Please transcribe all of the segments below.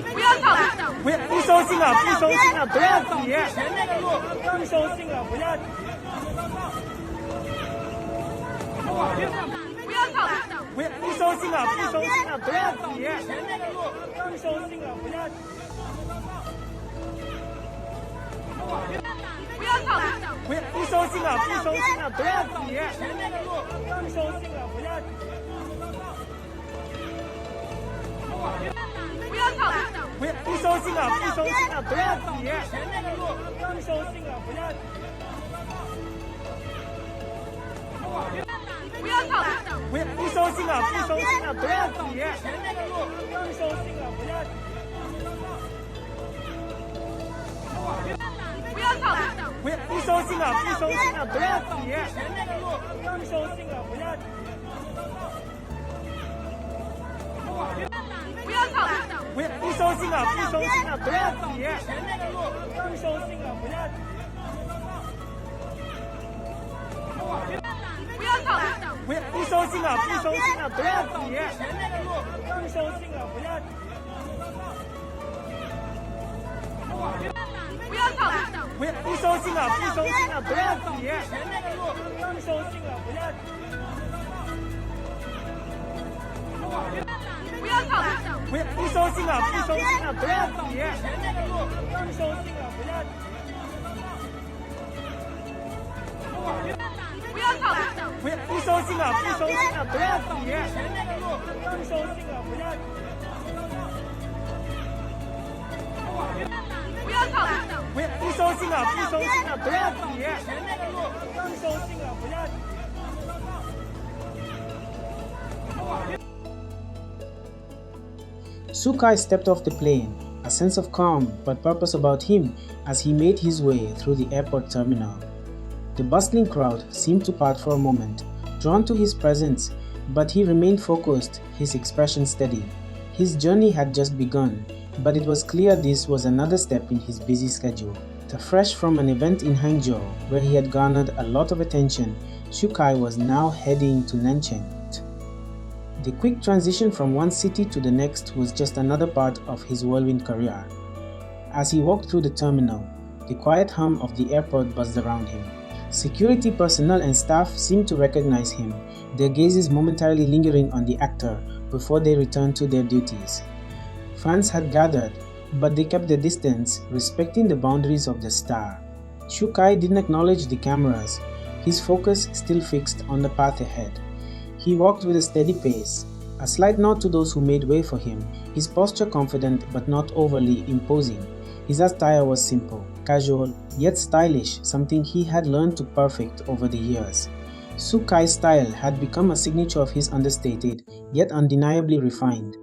不要跑！不收信了，不收信了，不要挤！不收信了，不要。不要跑！不收信了，不收信了，不要挤！不收信了，不要。不要跑！不收信了，不收信了，不要挤！不收信了，不要。不要跑！不收信了，不收信了，不要挤！不收信了，不要。不要跑！不收信了，不收信了，不要挤！不收信了，不要。不要跑！不收信了，不收信了，不要挤！不收信了，不要。不要跑！不收信了，不收信了，不要挤！不收信了，不要。不要跑！不收信了，不收信了，不要挤！不收信了，不要。不要跑！不收信了，不收信了，不要挤！不收信了，不要。不要跑！不收信了，不收信了，不要挤！不收信了，不要。不要跑！不收信了，不收信了，不要挤！不收信了，不要。不要跑！不收信了，不收信了，不要挤！不收信了，不要。Sukai stepped off the plane, a sense of calm but purpose about him as he made his way through the airport terminal. The bustling crowd seemed to part for a moment, drawn to his presence, but he remained focused, his expression steady. His journey had just begun, but it was clear this was another step in his busy schedule. Fresh from an event in Hangzhou, where he had garnered a lot of attention, Sukai was now heading to Nanchang. The quick transition from one city to the next was just another part of his whirlwind career. As he walked through the terminal, the quiet hum of the airport buzzed around him. Security personnel and staff seemed to recognize him, their gazes momentarily lingering on the actor before they returned to their duties. Fans had gathered, but they kept their distance, respecting the boundaries of the star. Sukai didn't acknowledge the cameras, his focus still fixed on the path ahead. He walked with a steady pace, a slight nod to those who made way for him, his posture confident but not overly imposing. His attire was simple, casual, yet stylish, something he had learned to perfect over the years. Sukai's style had become a signature of his, understated, yet undeniably refined.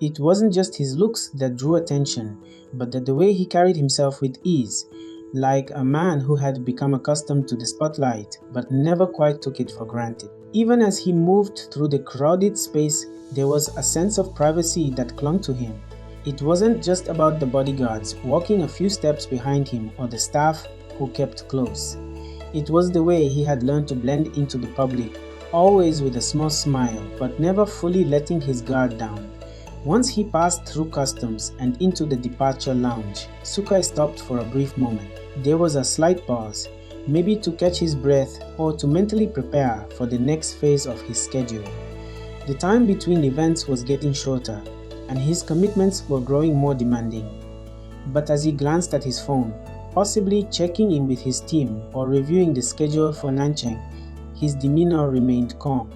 It wasn't just his looks that drew attention, but the way he carried himself with ease, like a man who had become accustomed to the spotlight but never quite took it for granted. Even as he moved through the crowded space, there was a sense of privacy that clung to him. It wasn't just about the bodyguards walking a few steps behind him or the staff who kept close. It was the way he had learned to blend into the public, always with a small smile, but never fully letting his guard down. Once he passed through customs and into the departure lounge, Sukai stopped for a brief moment. There was a slight pause, maybe to catch his breath or to mentally prepare for the next phase of his schedule. The time between events was getting shorter, and his commitments were growing more demanding. But as he glanced at his phone, possibly checking in with his team or reviewing the schedule for Nanchang, his demeanor remained calm.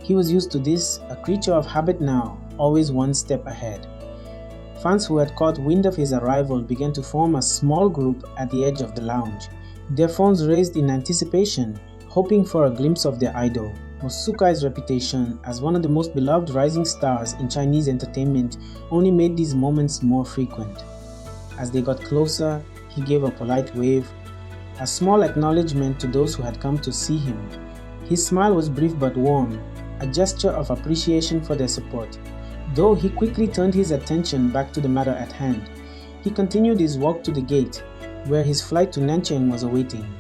He was used to this, a creature of habit now, always one step ahead. Fans who had caught wind of his arrival began to form a small group at the edge of the lounge, their phones raised in anticipation, hoping for a glimpse of their idol. Sukai's reputation as one of the most beloved rising stars in Chinese entertainment only made these moments more frequent. As they got closer, he gave a polite wave, a small acknowledgement to those who had come to see him. His smile was brief but warm, a gesture of appreciation for their support. Though he quickly turned his attention back to the matter at hand, he continued his walk to the gate, where his flight to Nanchang was awaiting.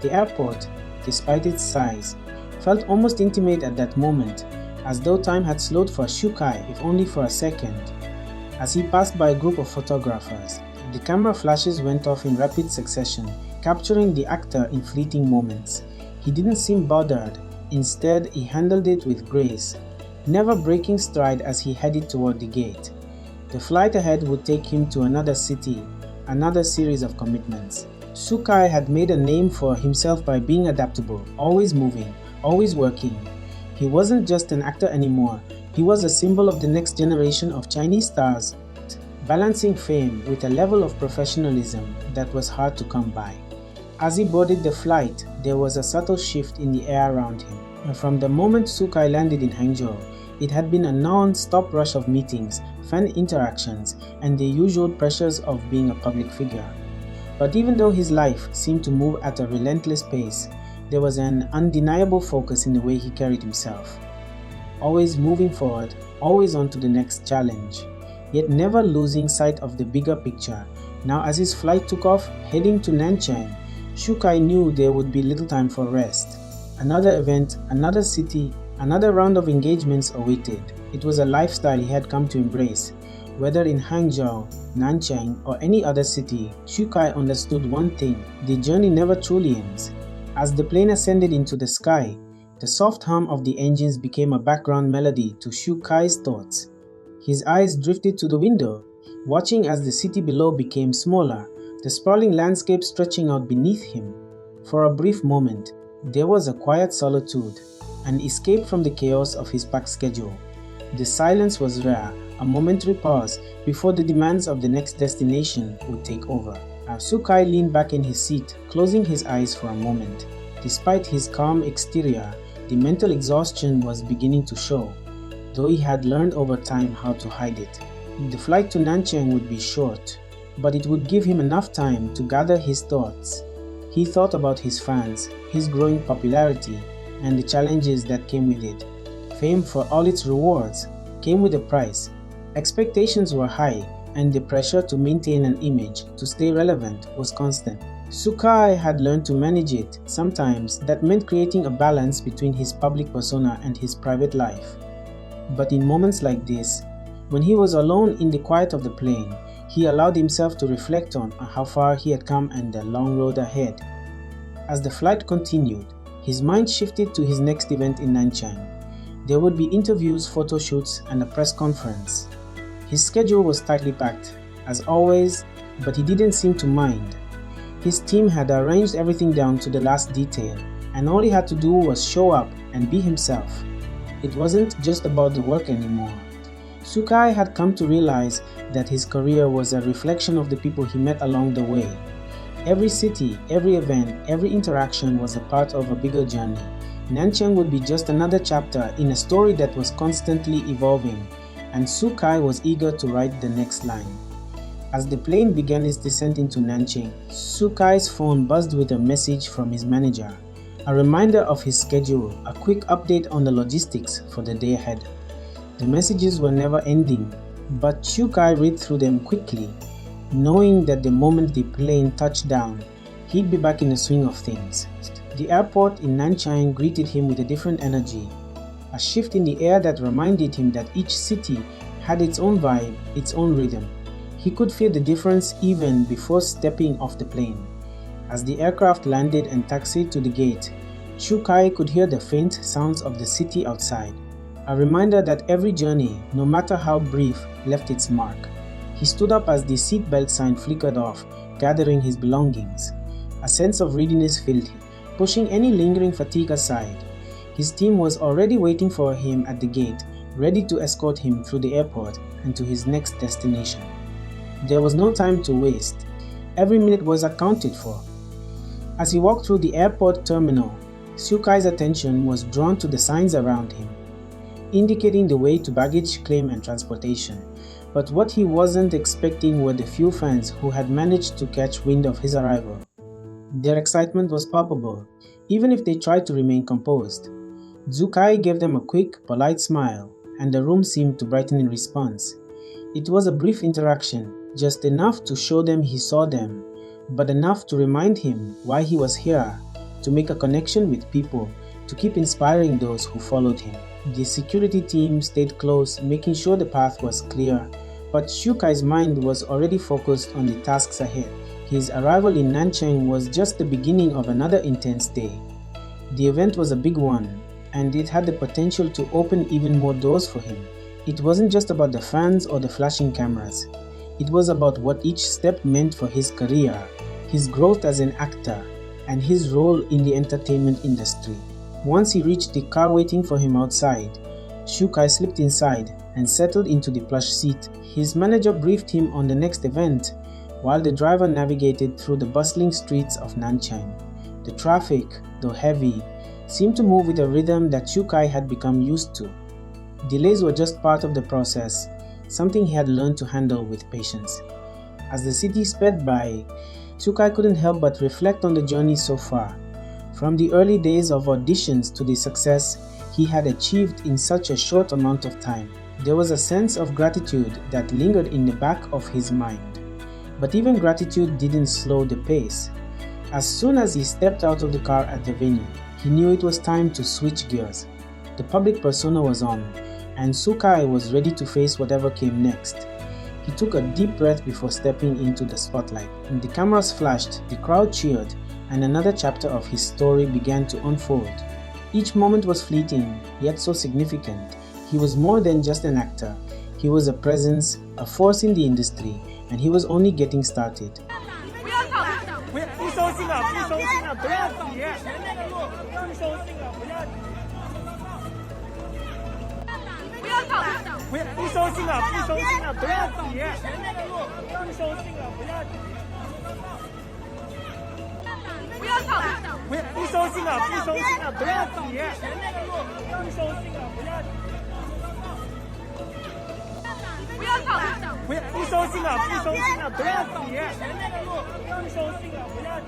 The airport, despite its size, felt almost intimate at that moment, as though time had slowed for Sukai, if only for a second. As he passed by a group of photographers, the camera flashes went off in rapid succession, capturing the actor in fleeting moments. He didn't seem bothered. Instead, he handled it with grace, never breaking stride as he headed toward the gate. The flight ahead would take him to another city, another series of commitments. Sukai had made a name for himself by being adaptable, always moving, always working. He wasn't just an actor anymore, he was a symbol of the next generation of Chinese stars, balancing fame with a level of professionalism that was hard to come by. As he boarded the flight, there was a subtle shift in the air around him. And from the moment Sukai landed in Hangzhou, it had been a non-stop rush of meetings, fan interactions, and the usual pressures of being a public figure. But even though his life seemed to move at a relentless pace, there was an undeniable focus in the way he carried himself. Always moving forward, always on to the next challenge, yet never losing sight of the bigger picture. Now as his flight took off, heading to Nanchang, Sukai knew there would be little time for rest. Another event, another city, another round of engagements awaited. It was a lifestyle he had come to embrace. Whether in Hangzhou, Nanchang, or any other city, Sukai understood one thing: the journey never truly ends. As the plane ascended into the sky, the soft hum of the engines became a background melody to Shukai's thoughts. His eyes drifted to the window, watching as the city below became smaller, the sprawling landscape stretching out beneath him. For a brief moment, there was a quiet solitude, an escape from the chaos of his packed schedule. The silence was rare, a momentary pause before the demands of the next destination would take over. Sukai leaned back in his seat, closing his eyes for a moment. Despite his calm exterior, the mental exhaustion was beginning to show, though he had learned over time how to hide it. The flight to Nanchang would be short, but it would give him enough time to gather his thoughts. He thought about his fans, his growing popularity, and the challenges that came with it. Fame, for all its rewards, came with a price. Expectations were high, and the pressure to maintain an image, to stay relevant, was constant. Sukai had learned to manage it. Sometimes that meant creating a balance between his public persona and his private life. But in moments like this, when he was alone in the quiet of the plane, he allowed himself to reflect on how far he had come and the long road ahead. As the flight continued, his mind shifted to his next event in Nanchang. There would be interviews, photo shoots, and a press conference. His schedule was tightly packed, as always, but he didn't seem to mind. His team had arranged everything down to the last detail, and all he had to do was show up and be himself. It wasn't just about the work anymore. Sukai had come to realize that his career was a reflection of the people he met along the way. Every city, every event, every interaction was a part of a bigger journey. Nanchang would be just another chapter in a story that was constantly evolving, and Sukai was eager to write the next line. As the plane began its descent into Nanchang, Sukai's phone buzzed with a message from his manager, a reminder of his schedule, a quick update on the logistics for the day ahead. The messages were never ending, but Sukai read through them quickly, knowing that the moment the plane touched down, he'd be back in the swing of things. The airport in Nanchang greeted him with a different energy, a shift in the air that reminded him that each city had its own vibe, its own rhythm. He could feel the difference even before stepping off the plane. As the aircraft landed and taxied to the gate, Sukai could hear the faint sounds of the city outside, a reminder that every journey, no matter how brief, left its mark. He stood up as the seatbelt sign flickered off, gathering his belongings. A sense of readiness filled him, pushing any lingering fatigue aside. His team was already waiting for him at the gate, ready to escort him through the airport and to his next destination. There was no time to waste. Every minute was accounted for. As he walked through the airport terminal, Sukai's attention was drawn to the signs around him, indicating the way to baggage claim and transportation. But what he wasn't expecting were the few fans who had managed to catch wind of his arrival. Their excitement was palpable, even if they tried to remain composed. Sukai gave them a quick, polite smile, and the room seemed to brighten in response. It was a brief interaction, just enough to show them he saw them, but enough to remind him why he was here, to make a connection with people, to keep inspiring those who followed him. The security team stayed close, making sure the path was clear, But Xu Kai's mind was already focused on the tasks ahead. His arrival in Nanchang was just the beginning of another intense day. The event was a big one, and it had the potential to open even more doors for him. It wasn't just about the fans or the flashing cameras. It was about what each step meant for his career, his growth as an actor, and his role in the entertainment industry. Once he reached the car waiting for him outside, Xu Kai slipped inside and settled into the plush seat. His manager briefed him on the next event, while the driver navigated through the bustling streets of Nanchang. The traffic, though heavy, seemed to move with a rhythm that Xu Kai had become used to. Delays were just part of the process, something he had learned to handle with patience. As the city sped by, Xu Kai couldn't help but reflect on the journey so far. From the early days of auditions to the success he had achieved in such a short amount of time, there was a sense of gratitude that lingered in the back of his mind. But even gratitude didn't slow the pace. As soon as he stepped out of the car at the venue, he knew it was time to switch gears. The public persona was on, and Xu Kai was ready to face whatever came next. He took a deep breath before stepping into the spotlight. When the cameras flashed, the crowd cheered, and another chapter of his story began to unfold. Each moment was fleeting, yet so significant. He was more than just an actor. He was a presence, a force in the industry, and he was only getting started. 不收信了，不收信了，不要挤，前面的路不收信了，不要挤。不收信了，不收信了，不要挤，前面的路不收信了，不要挤。不收信了，不收信了，不要挤，前面的路不收信了，不要挤。不收信了，不收信了，不要挤，前面的路不收信了，不要挤。